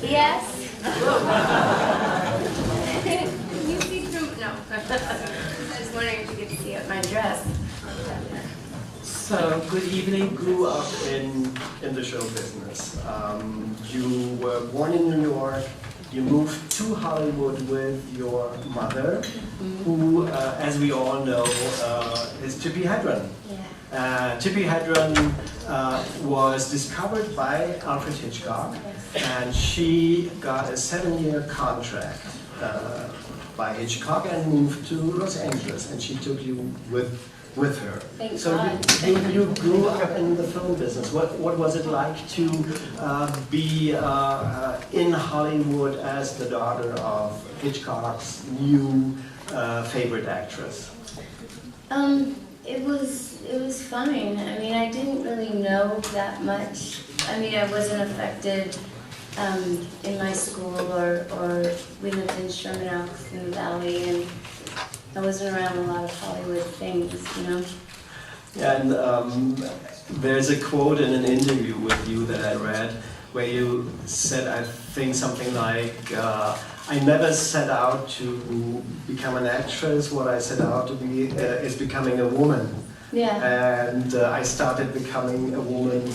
Yes. You see through? No. I was wondering if you could see my dress. So, good evening. Grew up in the show business. You were born in New York. You moved to Hollywood with your mother, who, as we all know, is Tippi Hedren. Yeah. Tippi Hedren was discovered by Alfred Hitchcock, and she got a 7-year contract by Hitchcock and moved to Los Angeles, and she took you with her. Thank so God. you grew up in the film business. What was it like to be in Hollywood as the daughter of Hitchcock's new favorite actress? It was fine. I mean, I didn't really know that much. I mean, I wasn't affected in my school, or we lived in Sherman Oaks in the Valley, and I wasn't around a lot of Hollywood things, you know. Yeah, and there's a quote in an interview with you that I read where you said, I think something like, I never set out to become an actress. What I set out to be is becoming a woman. Yeah. And I started becoming a woman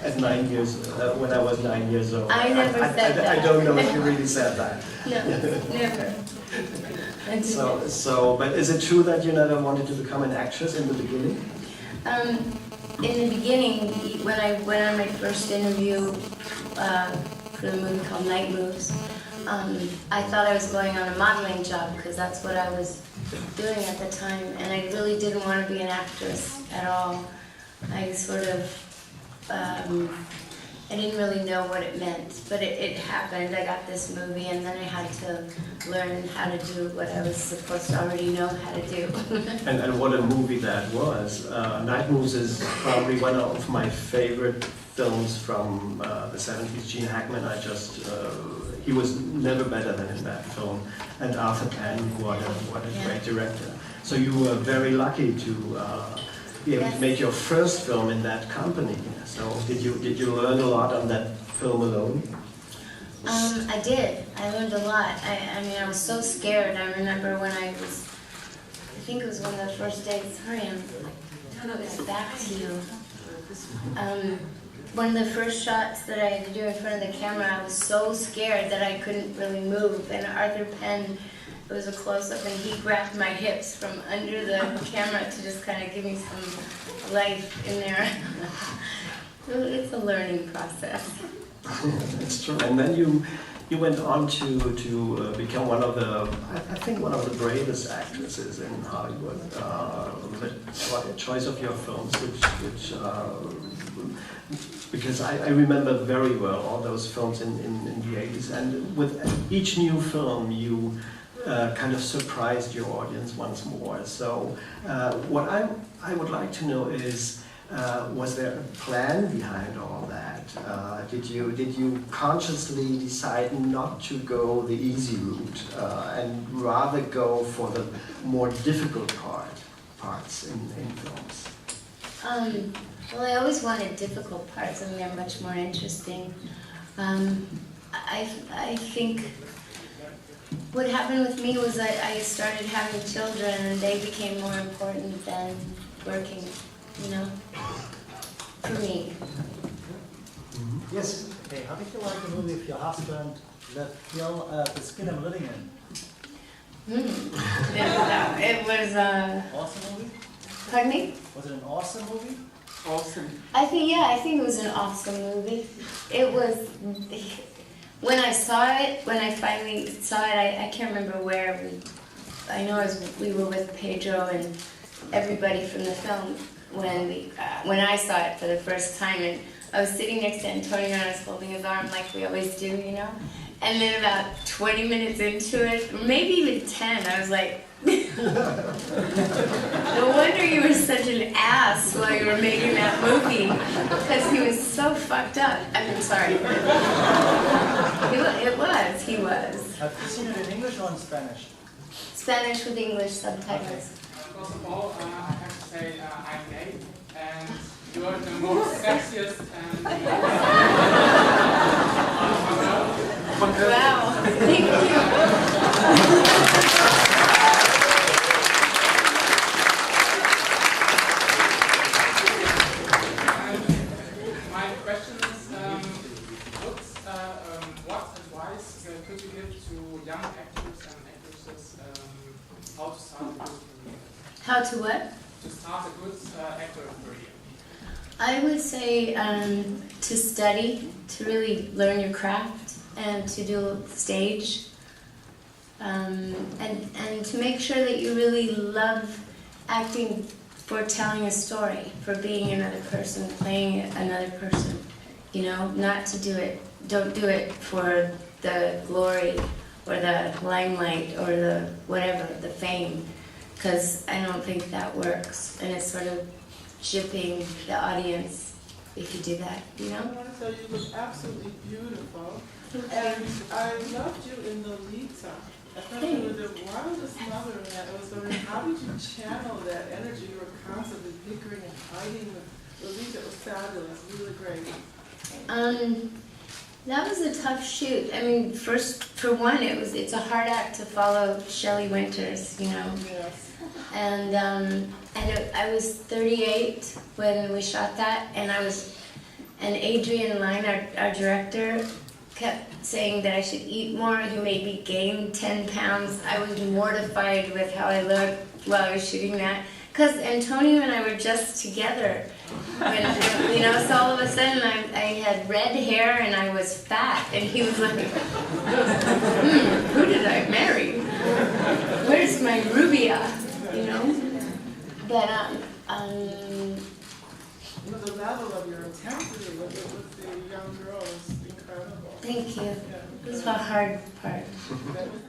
at 9 years, when I was 9 years old. I never said that. I don't know if you really said that. No, never. But is it true that you never wanted to become an actress in the beginning? In the beginning, when I went on my first interview for the movie called Night Moves, I thought I was going on a modeling job because that's what I was doing at the time, and I really didn't want to be an actress at all. I sort of, I didn't really know what it meant, but it happened. I got this movie, and then I had to learn how to do what I was supposed to already know how to do. and what a movie that was. Night Moves is probably one of my favorite films from the 70s. Gene Hackman, he was never better than in that film. And Arthur Penn, what a great director. So you were very lucky to be able to make your first film in that company. So did you learn a lot on that film alone? I did. I learned a lot. I mean, I was so scared. I remember when I think it was one of the first days. Sorry, I'm back to you. One of the first shots that I had to do in front of the camera, I was so scared that I couldn't really move. And Arthur Penn, it was a close-up, and he grabbed my hips from under the camera to just kind of give me some life in there. It's a learning process. That's true. And then you went on to become one of the, I think one of the bravest actresses in Hollywood. The choice of your films, which because I remember very well all those films in the 80s, and with each new film you kind of surprised your audience once more. So what I would like to know is, was there a plan behind all that? Did you consciously decide not to go the easy route and rather go for the more difficult parts in films? Well, I always wanted difficult parts, and they're much more interesting. I think what happened with me was I started having children, and they became more important than working, you know, for me. Yes. Hey, how did you like the movie of your husband, the film, The Skin I'm Living In? It was Awesome movie? Pardon me? Was it an awesome movie? Awesome. I think it was an awesome movie. It was, when I finally saw it, I can't remember where I know we were with Pedro and everybody from the film when I saw it for the first time, and I was sitting next to Antonio and I was holding his arm like we always do, you know? And then about 20 minutes into it, or maybe even 10, I was like, no wonder you were such an ass while you were making that movie, because he was so fucked up. I mean, sorry. He was. Have you seen it in English or in Spanish? Spanish with English subtitles. First of all, I have to say I'm gay, and you are the most sexiest and Thank My question is, what advice could you give to young actors and actresses how to start a good career? How to what? To start a good actor career. I would say to study, to really learn your craft, and to do stage, and to make sure that you really love acting for telling a story, for being another person, playing another person. You know, not to do it. Don't do it for the glory or the limelight or the whatever, the fame, because I don't think that works, and it's sort of chipping the audience if you do that, you I know? want to tell you, it was absolutely beautiful. And I loved you in Lolita. I thought you were the wildest mother in that. I was wondering, how did you channel that energy? You were constantly bickering and fighting with Lolita. It was fabulous, really great. That was a tough shoot. I mean, first, for one, it's a hard act to follow Shelley Winters, you know? Yes. And I was 38 when we shot that, and Adrian Lyne, our director, kept saying that I should eat more. He made me gain 10 pounds. I was mortified with how I looked while I was shooting that. Because Antonio and I were just together. When, you know, so all of a sudden I had red hair and I was fat. And he was like, who did I marry? Where's my Rubia? You know? But, The level of your intensity with the young girl is incredible. thank you. Yeah. This was a hard part. That was